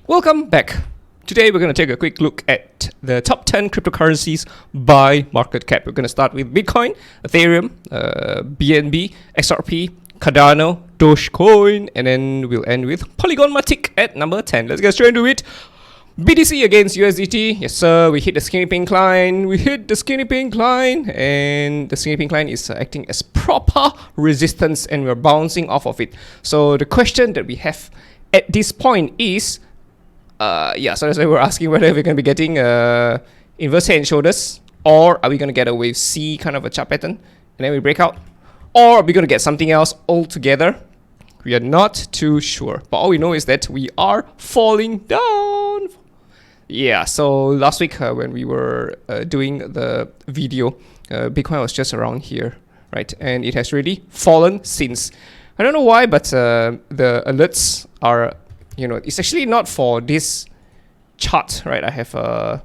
Welcome back. Today we're going to take a quick look at the top 10 cryptocurrencies by market cap. We're going to start with Bitcoin, Ethereum, BNB, XRP, Cardano, Dogecoin, and then we'll end with Polygon MATIC at number 10. Let's get straight into it. BTC against USDT. Yes, sir. We hit the skinny pink line. And the skinny pink line is acting as proper resistance, and we're bouncing off of it. So the question that we have at this point is, so that's why we're asking whether we're going to be getting inverse head and shoulders, or are we going to get a wave C kind of a chart pattern, and then we break out, or are we going to get something else altogether? We are not too sure, but all we know is that we are falling down. Yeah, so last week when we were doing the video, Bitcoin was just around here, right? And it has really fallen since. I don't know why, but the alerts are, it's actually not for this chart, right? I have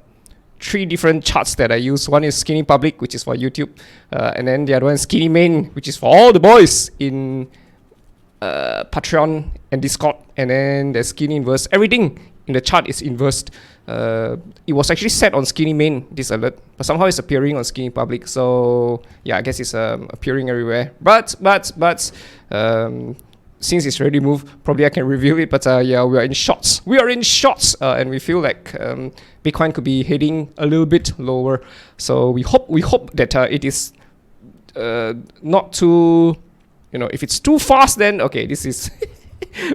3 different charts that I use. One is Skinny Public, which is for YouTube, and then the other one is Skinny Main, which is for all the boys in Patreon and Discord, and then the Skinny Inverse. Everything in the chart is inversed. It was actually set on Skinny Main, this alert, but somehow it's appearing on Skinny Public. So yeah, I guess it's appearing everywhere. But since it's already moved, probably I can review it. But yeah, we are in shorts. And we feel like Bitcoin could be heading a little bit lower. So we hope that it is not too, if it's too fast, then okay, this is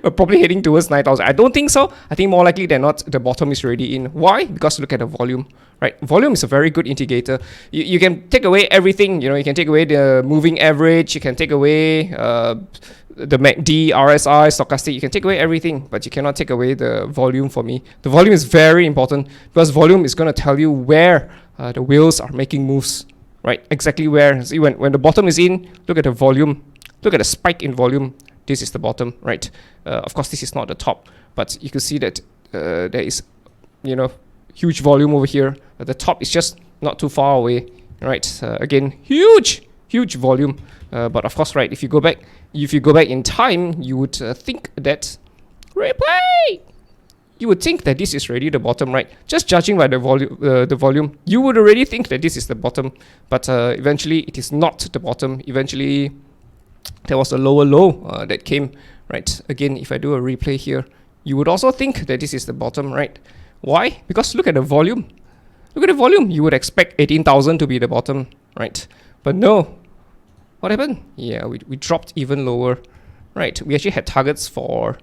probably heading towards 9,000. I don't think so. I think more likely than not, the bottom is already in. Why? Because look at the volume, right? Volume is a very good indicator. You can take away everything. You can take away the moving average. You can take away the MACD, RSI, stochastic. You can take away everything, but you cannot take away the volume for me. The volume is very important because volume is going to tell you where the whales are making moves, right? Exactly where. See, when the bottom is in, look at the volume. Look at the spike in volume. This is the bottom, right? Of course, this is not the top, but you can see that there is, huge volume over here. The top is just not too far away, right? Again, huge volume. But of course, right? If you go back in time, you would think that replay. You would think that this is already the bottom, right? Just judging by the volume, you would already think that this is the bottom. But eventually, it is not the bottom. Eventually, there was a lower low that came, right? Again, if I do a replay here, you would also think that this is the bottom, right? Why? Because look at the volume. Look at the volume. You would expect 18,000 to be the bottom, right? But no. What happened? Yeah, we dropped even lower, right? We actually had targets for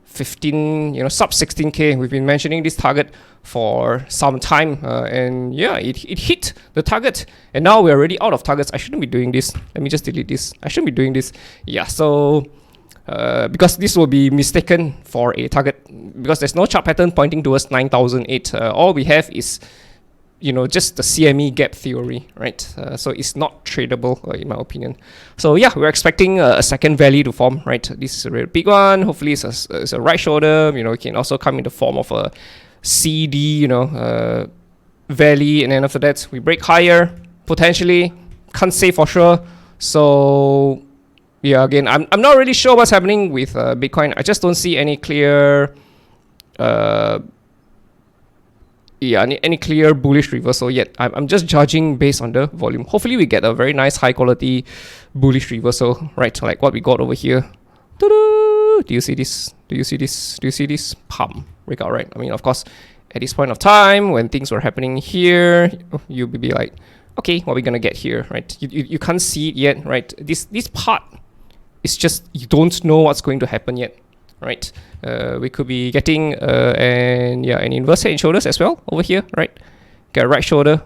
15, sub 16K. We've been mentioning this target for some time, and yeah, it hit the target, and now we're already out of targets. I shouldn't be doing this. Let me just delete this. I shouldn't be doing this. Yeah, so because this will be mistaken for a target, because there's no chart pattern pointing towards 9,008. All we have is just the CME gap theory, right? So it's not tradable, in my opinion. So yeah, we're expecting a second valley to form, right? This is a really big one. Hopefully it's a right shoulder. It can also come in the form of a CD, valley, and then after that we break higher, potentially. Can't say for sure. So yeah, again, I'm not really sure what's happening with Bitcoin. I just don't see any clear any clear bullish reversal yet. I'm just judging based on the volume. Hopefully we get a very nice high quality bullish reversal, right? Like what we got over here. Do you see this? Do you see this pump breakout, right? I mean, of course, at this point of time when things were happening here, you'll be like, okay, what are we gonna get here, right? You can't see it yet, right? This part is just, you don't know what's going to happen yet, right? We could be getting an inverse head and shoulders as well over here, right? Get a right shoulder,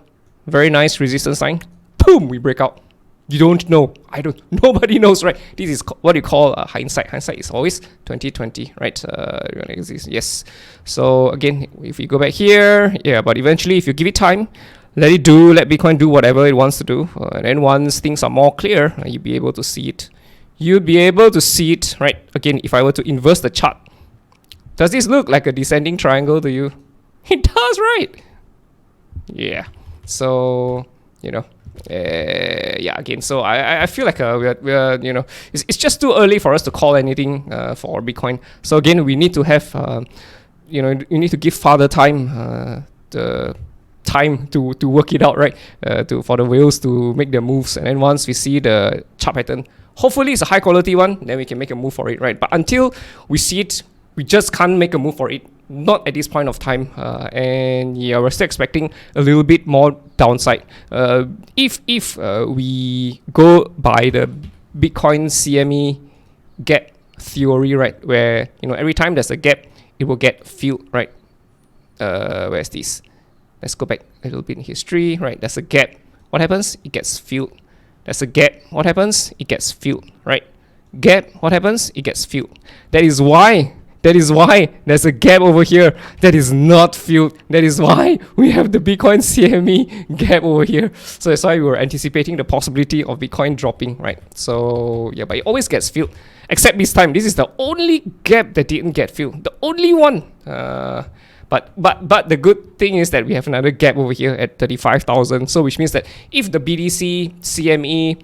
very nice resistance line. Boom, we break out. You don't know. Nobody knows, right? This is what you call hindsight. Hindsight is always 2020, right? Yes. So again, if you go back here, yeah, but eventually, if you give it time, let Bitcoin do whatever it wants to do, and then once things are more clear, you'll be able to see it. You'll be able to see it, right? Again, if I were to inverse the chart, does this look like a descending triangle to you? It does, right? Yeah. So, again, so I feel like we're it's just too early for us to call anything for Bitcoin. So again, we need to have you know, you need to give father time, the time to work it out, right? For the whales to make their moves, and then once we see the chart pattern, hopefully it's a high quality one, then we can make a move for it, right? But until we see it, we just can't make a move for it, not at this point of time. And yeah, we're still expecting a little bit more downside. If we go by the Bitcoin CME gap theory, right, where, you know, every time there's a gap, it will get filled, right? Where's this? Let's go back a little bit in history, right? There's a gap. What happens? It gets filled. There's a gap. What happens? It gets filled, right? Gap. What happens? It gets filled. That is why there's a gap over here that is not filled. That is why we have the Bitcoin CME gap over here. So that's why we were anticipating the possibility of Bitcoin dropping, right? So yeah, but it always gets filled. Except this time, this is the only gap that didn't get filled. The only one. But the good thing is that we have another gap over here at 35,000. So which means that if the BTC CME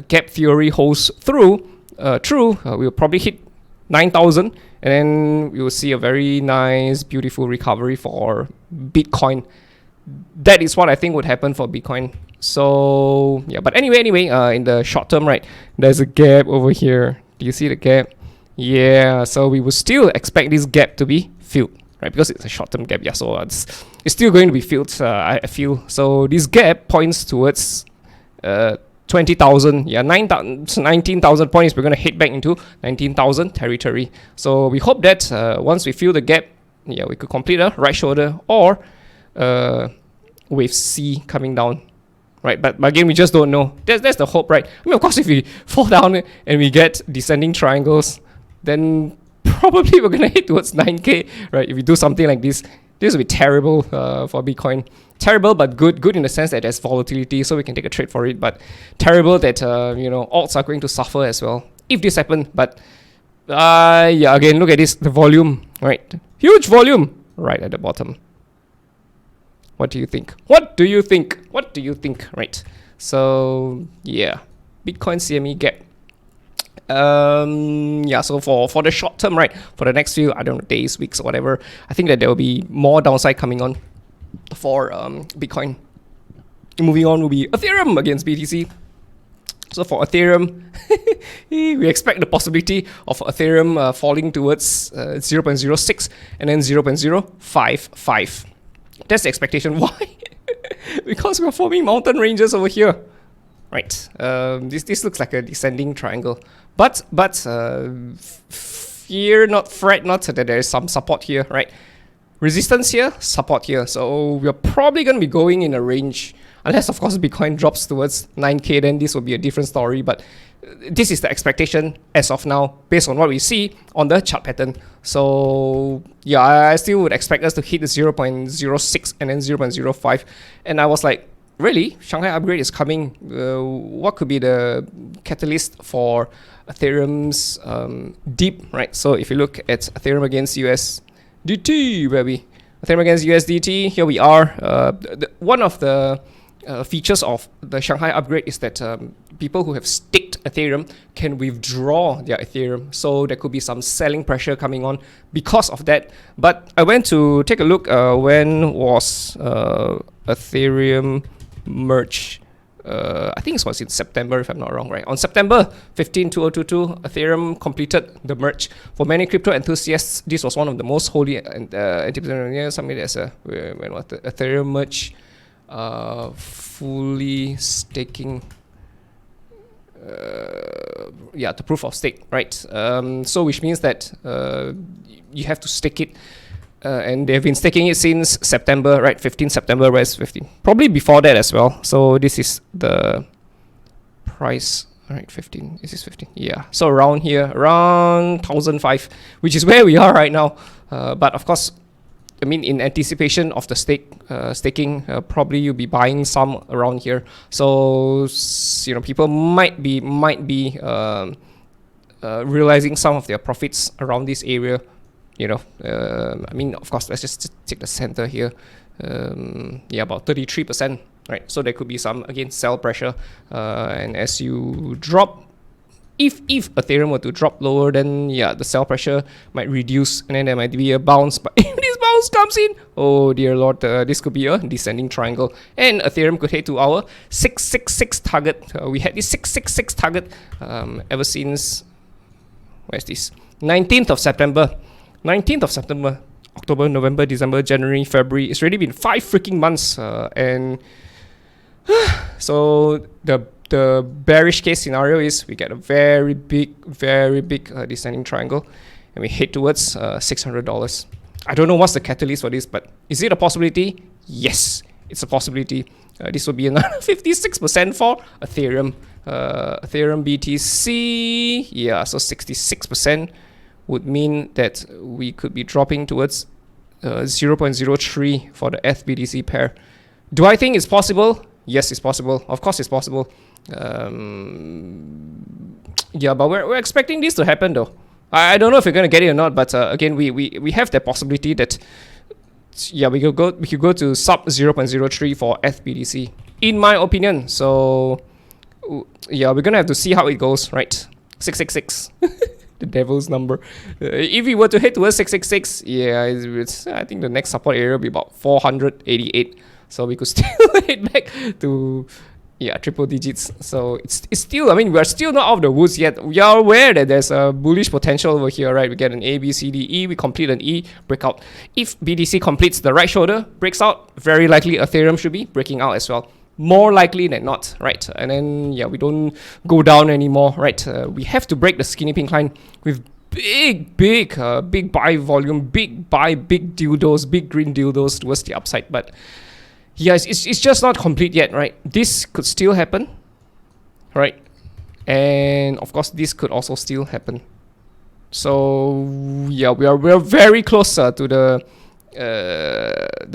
gap theory holds through, we'll probably hit 9,000, and then we will see a very nice, beautiful recovery for Bitcoin. That is what I think would happen for Bitcoin. So yeah, but anyway, in the short term, right, there's a gap over here. Do you see the gap? Yeah, so we will still expect this gap to be filled, right? Because it's a short-term gap, yeah. So it's still going to be filled, I feel. So this gap points towards 20,000, yeah, 19,000 points. We're going to head back into 19,000 territory. So we hope that once we fill the gap, yeah, we could complete a right shoulder or wave C coming down, right? But again, we just don't know. That's the hope, right? I mean, of course, if we fall down and we get descending triangles, then probably we're going to hit towards 9K, right? If we do something like this, this will be terrible for Bitcoin. Terrible, but good. Good in the sense that there's volatility, so we can take a trade for it. But terrible that, you know, alts are going to suffer as well if this happens. But yeah, again, look at this, the volume, right? Huge volume right at the bottom. What do you think? What do you think? What do you think? Right. So yeah, Bitcoin CME gap. Yeah, so for the short term, right, for the next few, I don't know, days, weeks, or whatever, I think that there will be more downside coming on for Bitcoin. Moving on will be Ethereum against BTC. So for Ethereum, we expect the possibility of Ethereum falling towards 0.06 and then 0.055. That's the expectation. Why? Because we're forming mountain ranges over here. Right. This looks like a descending triangle. But fear not, fret not that there is some support here, right? Resistance here, support here. So we're probably going to be going in a range. Unless, of course, Bitcoin drops towards 9K, then this will be a different story. But this is the expectation as of now, based on what we see on the chart pattern. So yeah, I still would expect us to hit the 0.06 and then 0.05. And I was like, really? Shanghai upgrade is coming. What could be the catalyst for Ethereum's dip, right? So if you look at Ethereum against USDT, Ethereum against USDT, here we are. One of the features of the Shanghai upgrade is that people who have staked Ethereum can withdraw their Ethereum. So there could be some selling pressure coming on because of that. But I went to take a look when was Ethereum merge. I think it was in September, if I'm not wrong, right? On September 15, 2022, Ethereum completed the merge. For many crypto enthusiasts, this was one of the most holy and something that's when was the Ethereum merge, fully staking. Yeah, the proof of stake, right? So which means that you have to stake it. And they've been staking it since September, right? 15 September, whereas 15. Probably before that as well. So this is the price, right? 15. Is this 15? Yeah. So around here, around 1,005, which is where we are right now. But of course, I mean, in anticipation of the staking, probably you'll be buying some around here. So you know, people might be realizing some of their profits around this area. You know, I mean, of course, let's just take the center here. Yeah, about 33%, right? So there could be some, again, sell pressure. And as you drop if Ethereum were to drop lower, then yeah, the sell pressure might reduce, and then there might be a bounce. But if this bounce comes in, oh dear lord, this could be a descending triangle, and Ethereum could head to our 666 target. We had this 666 target ever since, where's this, 19th of September. 19th of September, October, November, December, January, February. It's already been 5 freaking months, and so the bearish case scenario is we get a very big descending triangle, and we head towards $600. I don't know what's the catalyst for this, but is it a possibility? Yes, it's a possibility. This will be another 56% for Ethereum. Ethereum BTC, yeah, so 66% would mean that we could be dropping towards 0.03 for the ETH-BTC pair. Do I think it's possible? Yes, it's possible. Of course, it's possible. Yeah, but we're expecting this to happen though. I don't know if we're gonna get it or not, but again, we have that possibility that yeah, we could go to sub 0.03 for ETH-BTC, in my opinion. So yeah, we're gonna have to see how it goes, right? 666. The devil's number. If we were to head towards 666, yeah, it's I think the next support area will be about 488. So we could still head back to yeah, triple digits. So it's still, I mean, we're still not out of the woods yet. We are aware that there's a bullish potential over here, right? We get an A, B, C, D, E. We complete an E, breakout. If BTC completes the right shoulder, breaks out, very likely Ethereum should be breaking out as well. More likely than not, right? And then yeah, we don't go down anymore, right? We have to break the skinny pink line with big buy volume, big dildos, big green dildos towards the upside. But yeah, it's just not complete yet, right? This could still happen, right? And of course, this could also still happen. So yeah, we're very close to the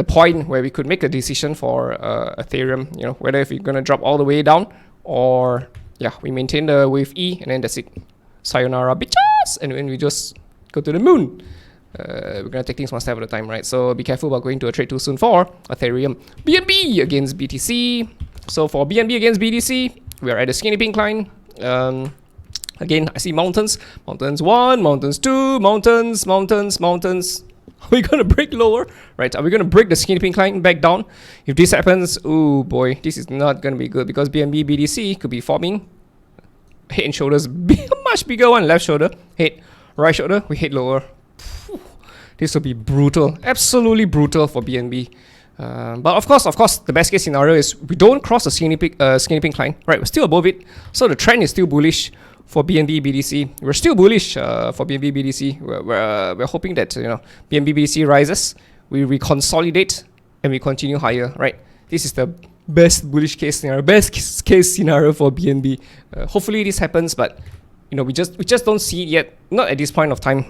point where we could make a decision for Ethereum, you know, whether if we're gonna drop all the way down or yeah, we maintain the wave E and then that's it. Sayonara bitches, and then we just go to the moon. We're gonna take things one step at a time, right? So be careful about going to a trade too soon for Ethereum. BNB against BTC. So for BNB against BTC, we are at the skinny pink line. Again, I see mountains. Mountains 1, mountains 2, mountains. Are we gonna break lower? Right, are we gonna break the skinny pink line back down? If this happens, oh boy, this is not gonna be good because BNB BTC could be forming head and shoulders, much bigger one, left shoulder, head, right shoulder, we head lower. This will be brutal, absolutely brutal for BNB. But of course, the best case scenario is we don't cross the skinny pink line, right? We're still above it, so the trend is still bullish for BNB BTC. We're still bullish for BNB BTC. We're hoping that, you know, BNB BTC rises, we consolidate, and we continue higher, right? This is the best bullish case scenario, best case scenario for BNB. Hopefully this happens, but you know, we just don't see it yet, not at this point of time.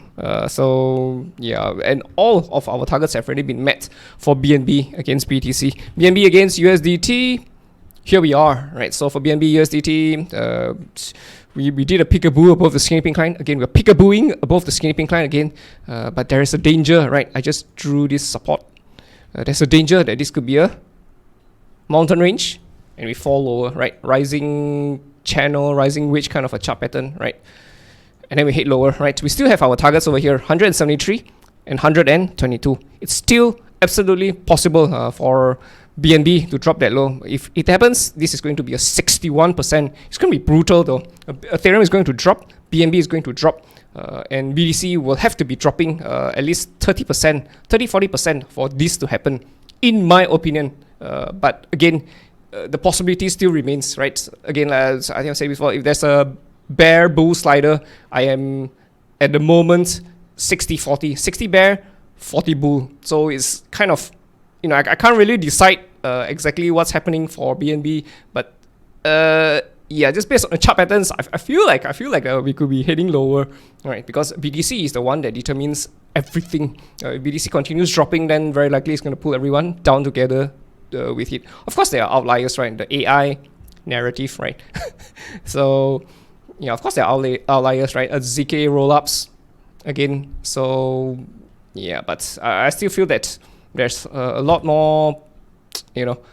So yeah, and all of our targets have already been met for BNB against BTC. BNB against USDT, here we are, right? So for BNB USDT, we did a peekaboo above the skinny pink line. Again, we're peekabooing above the skinny pink line again, but there is a danger, right? I just drew this support. There's a danger that this could be a mountain range and we fall lower, right? Rising channel, rising wedge kind of a chart pattern, right? And then we hit lower, right? We still have our targets over here, 173 and 122. It's still absolutely possible for BNB to drop that low. If it happens, this is going to be a 61%. It's going to be brutal though. Ethereum is going to drop, BNB is going to drop, and BTC will have to be dropping at least 30%, 30-40% for this to happen, in my opinion. But again, the possibility still remains, right? Again, as I think I said before, if there's a bear bull slider, I am at the moment 60-40, 60 bear, 40 bull. So it's kind of, you know, I can't really decide exactly what's happening for BNB, but yeah, just based on the chart patterns, I feel like we could be heading lower, right? Because BTC is the one that determines everything. If BTC continues dropping, then very likely it's going to pull everyone down together with it. Of course, there are outliers, right? The AI narrative, right? So yeah, of course there are outliers, right? ZK rollups again. So yeah, but I still feel that there's a lot more, you know,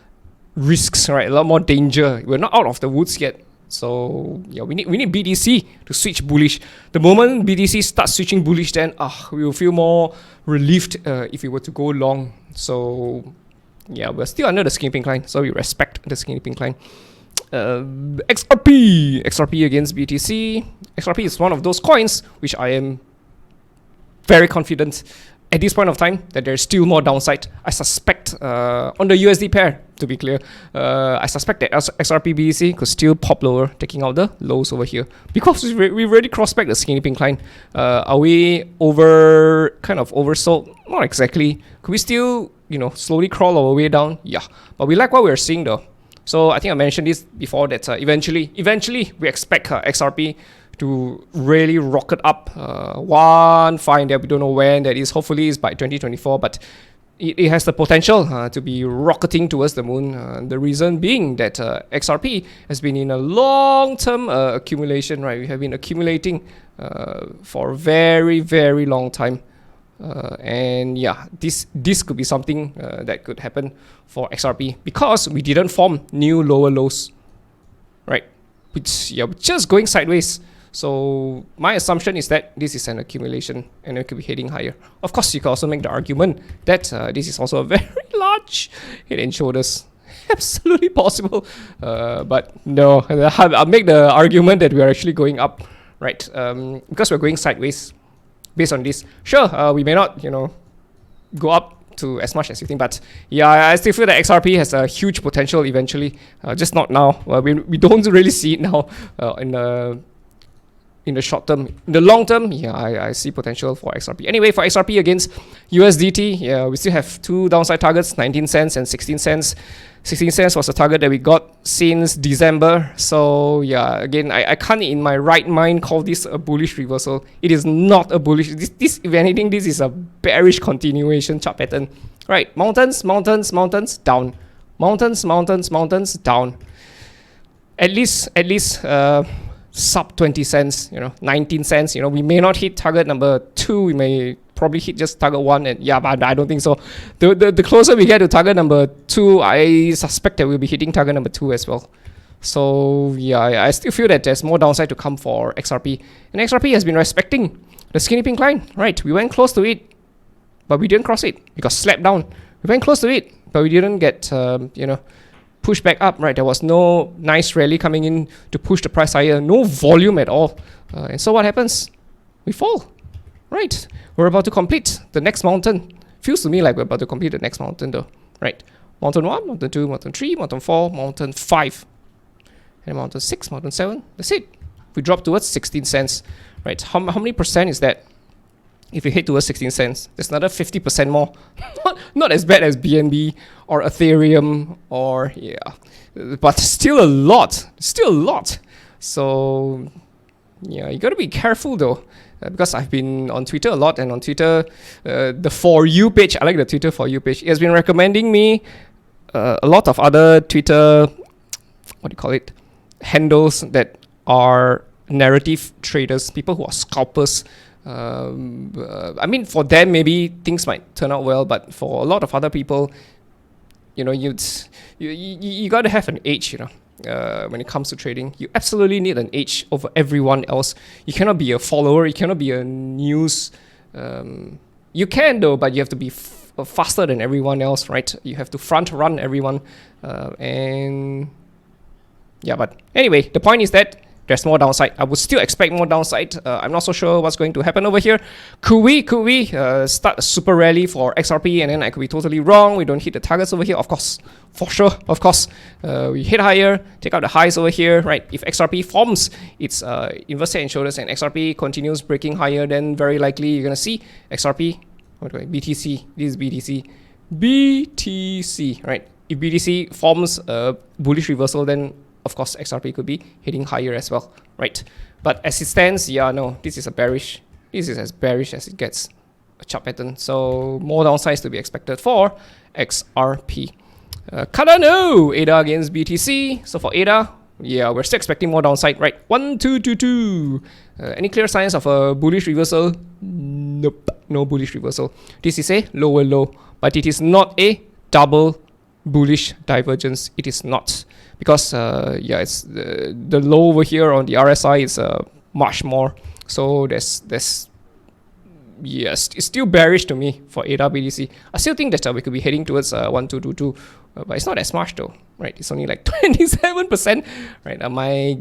risks, right? A lot more danger. We're not out of the woods yet. So yeah, we need BTC to switch bullish. The moment BTC starts switching bullish, then we will feel more relieved if we were to go long. So yeah, we're still under the skinny pink line, so we respect the skinny pink line. XRP against BTC. XRP is one of those coins which I am very confident at this point of time that there's still more downside. I suspect on the USD pair, to be clear, I suspect that XRP BTC could still pop lower, taking out the lows over here, because we've already crossed back the skinny pink line. Are we kind of oversold? Not exactly. Could we still, slowly crawl our way down? Yeah, but we like what we're seeing though. So I think I mentioned this before that eventually we expect XRP to really rocket up. One fine that we don't know when that is. Hopefully it's by 2024, but it has the potential to be rocketing towards the moon. The reason being that XRP has been in a long-term accumulation, right? We have been accumulating for a very, very long time. And yeah, this could be something that could happen for XRP because we didn't form new lower lows, right? We're just going sideways. So my assumption is that this is an accumulation and it could be heading higher. Of course, you can also make the argument that this is also a very large head and shoulders. Absolutely possible. But no, I'll make the argument that we are actually going up, right? Because we're going sideways based on this. Sure, we may not, go up to as much as you think, but yeah, I still feel that XRP has a huge potential eventually, just not now. We don't really see it now in the short term. In the long term, yeah, I see potential for XRP. Anyway, for XRP against USDT, yeah, we still have two downside targets, 19 cents and 16 cents. 16 cents was a target that we got since December. So yeah, again, I can't in my right mind call this a bullish reversal. It is not a bullish. This if anything, this is a bearish continuation chart pattern. Right, mountains, mountains, mountains, down. Mountains, mountains, mountains, down. At least sub 20 cents, 19 cents. We may not hit target number 2. We may probably hit just target 1, and yeah, but I don't think so. The closer we get to target number 2, I suspect that we'll be hitting target number 2 as well. So yeah, I still feel that there's more downside to come for XRP, and XRP has been respecting the skinny pink line. Right, we went close to it, but we didn't cross it. We got slapped down. We went close to it, but we didn't get push back up, right? There was no nice rally coming in to push the price higher, no volume at all. And so what happens? We fall, right? We're about to complete the next mountain. Feels to me like we're about to complete the next mountain though, right? Mountain 1, mountain 2, mountain 3, mountain 4, mountain 5, and mountain 6, mountain 7. That's it. We drop towards 16 cents, right? How many percent is that? If we hit towards 16 cents, there's another 50% more. Not as bad as BNB or Ethereum or yeah, but still a lot. Still a lot. So yeah, you gotta be careful though, because I've been on Twitter a lot, and on Twitter, the For You page, I like the Twitter For You page. It has been recommending me a lot of other Twitter, handles that are narrative traders, people who are scalpers. I mean, for them maybe things might turn out well, but for a lot of other people, you got to have an edge, when it comes to trading. You absolutely need an edge over everyone else. You cannot be a follower. You cannot be a news. You can though, but you have to be faster than everyone else, right? You have to front run everyone, and yeah. But anyway, the point is that there's more downside. I would still expect more downside. I'm not so sure what's going to happen over here. Could we start a super rally for XRP, and then I could be totally wrong? We don't hit the targets over here. Of course, for sure. Of course, we hit higher, take out the highs over here, right? If XRP forms its inverse head and shoulders, and XRP continues breaking higher, then very likely you're gonna see XRP. BTC. This is BTC, right? If BTC forms a bullish reversal, then of course XRP could be hitting higher as well, right? But as it stands, yeah, no, this is as bearish as it gets, a chart pattern. So more downsides to be expected for XRP. Cardano, ADA against BTC. So for ADA, yeah, we're still expecting more downside, right? 1, 2, 2, 2. Any clear signs of a bullish reversal? Nope, no bullish reversal. This is a lower low, but it is not a double bullish divergence. It is not, because yeah, it's the low over here on the RSI is much more. So there's yes, it's still bearish to me for ADA BTC. I still think that we could be heading towards 1222, but it's not as much though, right? It's only like 27%, right? My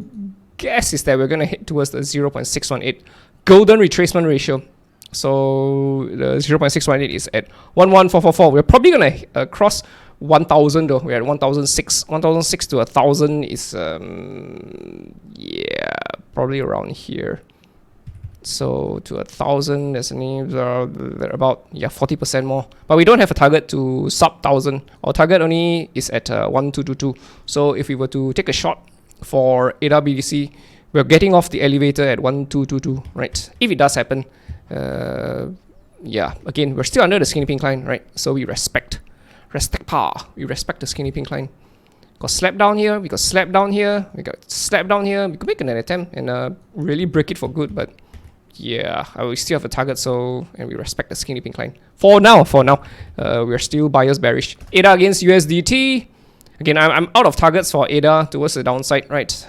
guess is that we're gonna head towards the 0.618 golden retracement ratio. So the 0.618 is at 11444. We're probably gonna cross 1000 though. We're at 1006. 1006 to 1000 is yeah, probably around here. So to 1000, there's about 40% more. But we don't have a target to sub 1000. Our target only is at 1222. So if we were to take a shot for ADA BTC, we're getting off the elevator at 1222, right? If it does happen, yeah, again, we're still under the skinny pink line, right? So we respect power. We respect the skinny pink line. Got slapped down here, we got slapped down here, we got slapped down here. We could make an attempt and really break it for good, but yeah, we still have a target, so, and we respect the skinny pink line. For now, we're still buyers bearish. ADA against USDT. Again, I'm out of targets for ADA towards the downside, right?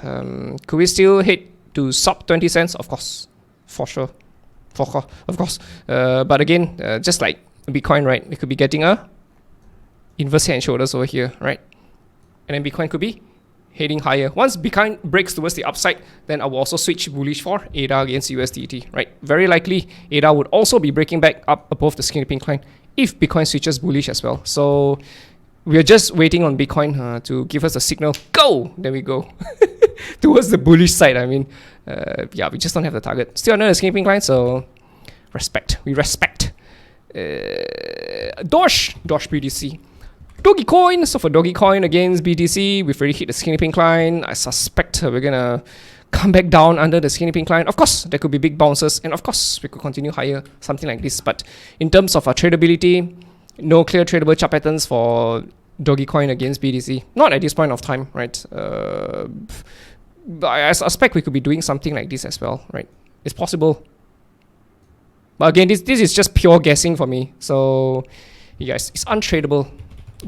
Could we still hit to sub 20 cents? Of course, for sure. Of course. But again, just like Bitcoin, right? We could be getting a inverse head and shoulders over here, right? And then Bitcoin could be heading higher. Once Bitcoin breaks towards the upside, then I will also switch bullish for ADA against USDT, right? Very likely, ADA would also be breaking back up above the skinny pink line if Bitcoin switches bullish as well. So we are just waiting on Bitcoin to give us a signal. Go! There we go. Towards the bullish side, I mean. Yeah, we just don't have the target. Still under the skinny pink line, so respect. We respect. Doge BTC. Dogecoin. So for Dogecoin against BTC, we've already hit the skinny pink line. I suspect we're gonna come back down under the skinny pink line. Of course, there could be big bounces, and of course, we could continue higher, something like this. But in terms of tradability, no clear tradable chart patterns for Dogecoin against BTC. Not at this point of time, right? But I suspect we could be doing something like this as well, right? It's possible. But again, this is just pure guessing for me. So, yeah, it's untradable.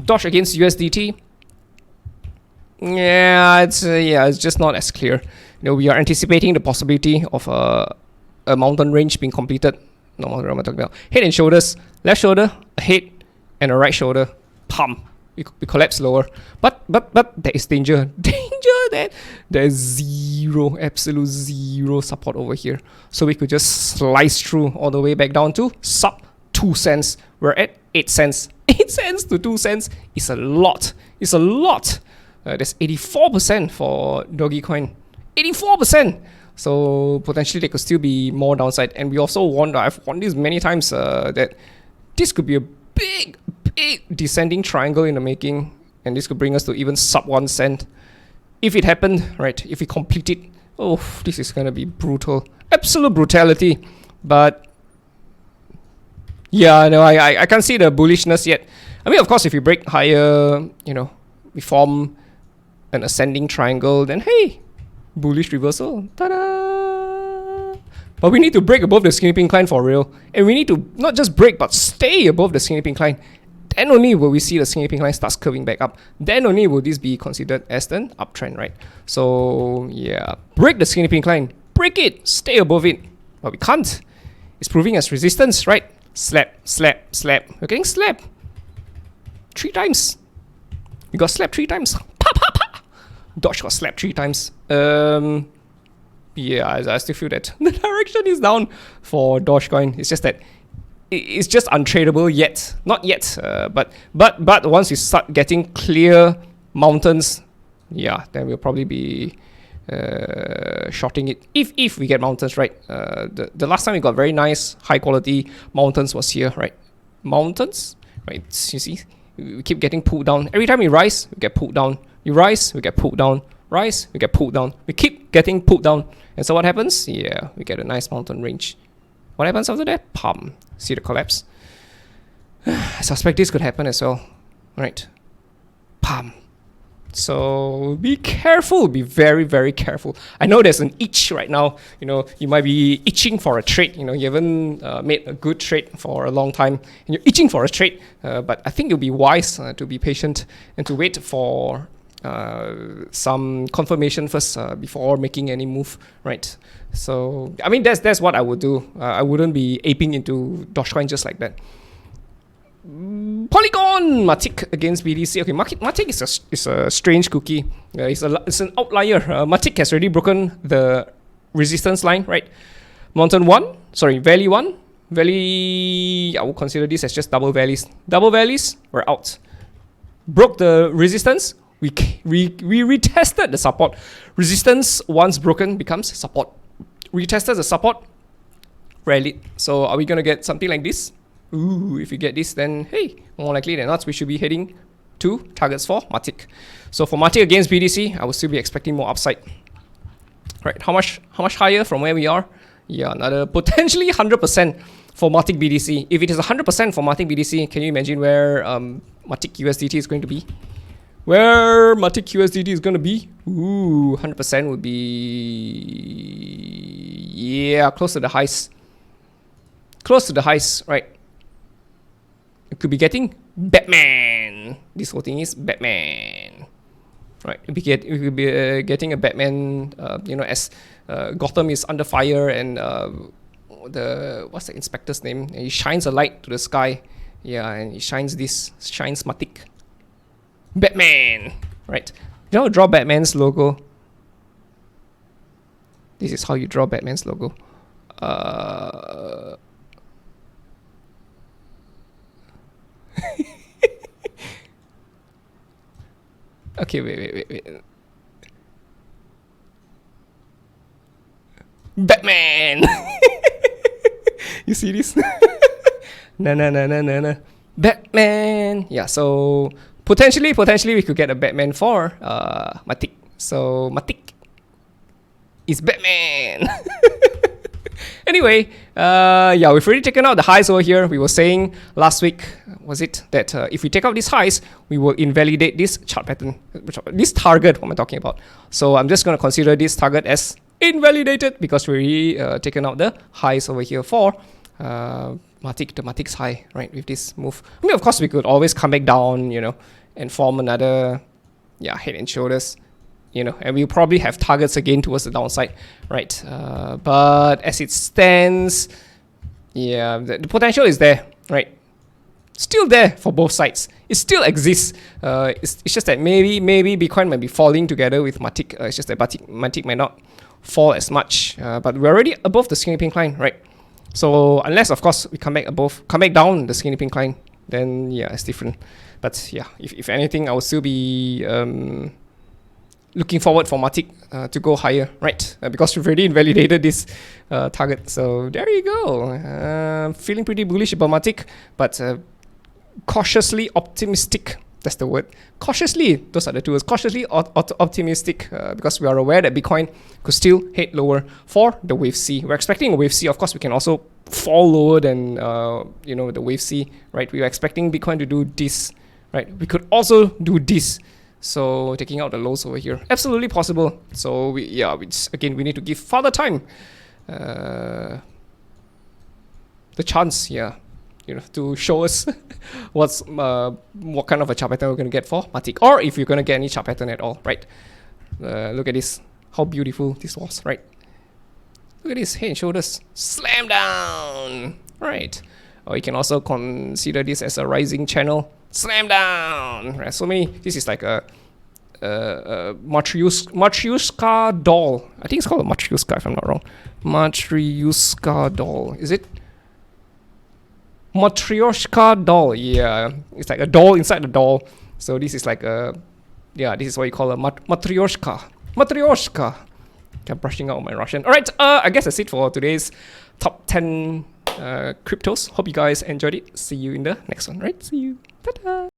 Doge against USDT. Yeah, it's just not as clear. You know, we are anticipating the possibility of a mountain range being completed. No, what am I talking about? Head and shoulders, left shoulder, a head, and a right shoulder. Pump. We collapse lower. But there is danger. That there's absolute zero support over here. So we could just slice through all the way back down to sub 2 cents. We're at 8 cents. 8 cents to 2 cents is a lot. It's a lot. There's 84% for Dogecoin. 84%. So potentially there could still be more downside. And we also warned, I've warned this many times, that this could be a big descending triangle in the making. And this could bring us to even sub 1 cent. If it happened, right, if we complete it, oh, this is going to be brutal. Absolute brutality. But yeah, no, I can't see the bullishness yet. I mean, of course, if we break higher, you know, we form an ascending triangle, then hey, bullish reversal. Ta-da! But we need to break above the skinny pink line for real. And we need to not just break, but stay above the skinny pink line. Then only will we see the skinny pink line starts curving back up. Then only will this be considered as an uptrend, right? So yeah, break the skinny pink line, break it, stay above it. But we can't. It's proving as resistance, right? Slap, slap, slap. We're getting slapped 3 times. We got slapped 3 times. Pa, pa, pa. Doge got slapped 3 times. Yeah, I still feel that the direction is down for Dogecoin. It's just that it's just untradeable yet. Not yet, but once we start getting clear mountains, yeah, then we'll probably be shorting it if we get mountains, right? The last time we got very nice high quality mountains was here, right? Mountains, right? You see, we keep getting pulled down. Every time we rise, we get pulled down. You rise, we get pulled down. Rise, we get pulled down. We keep getting pulled down. And so what happens? Yeah, we get a nice mountain range. What happens after that? Pum. See the collapse. I suspect this could happen as well, right? Pum. So be careful, be very, very careful. I know there's an itch right now. You know, you might be itching for a trade. You know, you haven't made a good trade for a long time, and you're itching for a trade. But I think it'll be wise to be patient and to wait for some confirmation first before making any move, right? So I mean, that's what I would do. I wouldn't be aping into Dogecoin just like that. Polygon MATIC against BTC. Okay, MATIC is a strange cookie. It's an outlier. MATIC has already broken the resistance line, right? Valley 1. Valley, I will consider this as just double valleys. Double valleys, we're out. Broke the resistance. We retested the support. Resistance once broken becomes support. Retested the support, rallied. So are we gonna get something like this? Ooh, if we get this, then hey, more likely than not, we should be heading to targets for MATIC. So for MATIC against BTC, I will still be expecting more upside. Right, how much higher from where we are? Yeah, another potentially 100% for MATIC BTC. If it is 100% for MATIC BTC, can you imagine where MATIC USDT is going to be? Where MATIC USDT is going to be? Ooh, 100% would be, yeah, close to the highs. Close to the highs, right? It could be getting Batman. This whole thing is Batman, right? We could be getting a Batman. You know, as Gotham is under fire, and what's the inspector's name? And he shines a light to the sky. Yeah, and he shines MATIC. Batman, right? You know, draw Batman's logo. This is how you draw Batman's logo. Okay, wait. Batman! You see this? No. Batman! Yeah, so potentially we could get a Batman for MATIC. So MATIC is Batman! Anyway, yeah, we've already taken out the highs over here. We were saying last week, was it, that if we take out these highs, we will invalidate this chart pattern, this target, what am I talking about? So I'm just going to consider this target as invalidated because we already taken out the highs over here for MATIC, the MATIC's high, right, with this move. I mean, of course, we could always come back down, you know, and form another, yeah, head and shoulders. You know, and we'll probably have targets again towards the downside, right? But as it stands, yeah, the potential is there, right? Still there for both sides. It still exists. It's just that maybe Bitcoin might be falling together with MATIC. It's just that MATIC might not fall as much. But we're already above the skinny pink line, right? So unless, of course, we come back down the skinny pink line, then yeah, it's different. But yeah, if anything, I will still be looking forward for MATIC to go higher, right? Because we've already invalidated this target. So there you go. Feeling pretty bullish about MATIC, but cautiously optimistic. That's the word. Cautiously, those are the two words. Cautiously optimistic because we are aware that Bitcoin could still head lower for the wave C. We're expecting a wave C. Of course, we can also fall lower than you know, the wave C, right? We are expecting Bitcoin to do this, right? We could also do this. So taking out the lows over here, absolutely possible. So again, we need to give further time, the chance, yeah, you know, to show us what kind of a chart pattern we're gonna get for MATIC, or if you're gonna get any chart pattern at all, right? Look at this, how beautiful this was, right? Look at this, head and shoulders, slam down, right? Or you can also consider this as a rising channel. Slam down, right? So many. This is like a Matryoshka doll. I think it's called a Matryoshka if I'm not wrong. Matryoshka doll. Is it? Matryoshka doll. Yeah, it's like a doll inside the doll. So this is like a, yeah, this is what you call a Matryoshka. Matryoshka. I'm brushing out my Russian. All right. I guess that's it for today's top 10 cryptos. Hope you guys enjoyed it. See you in the next one. Right? See you. Ta-da.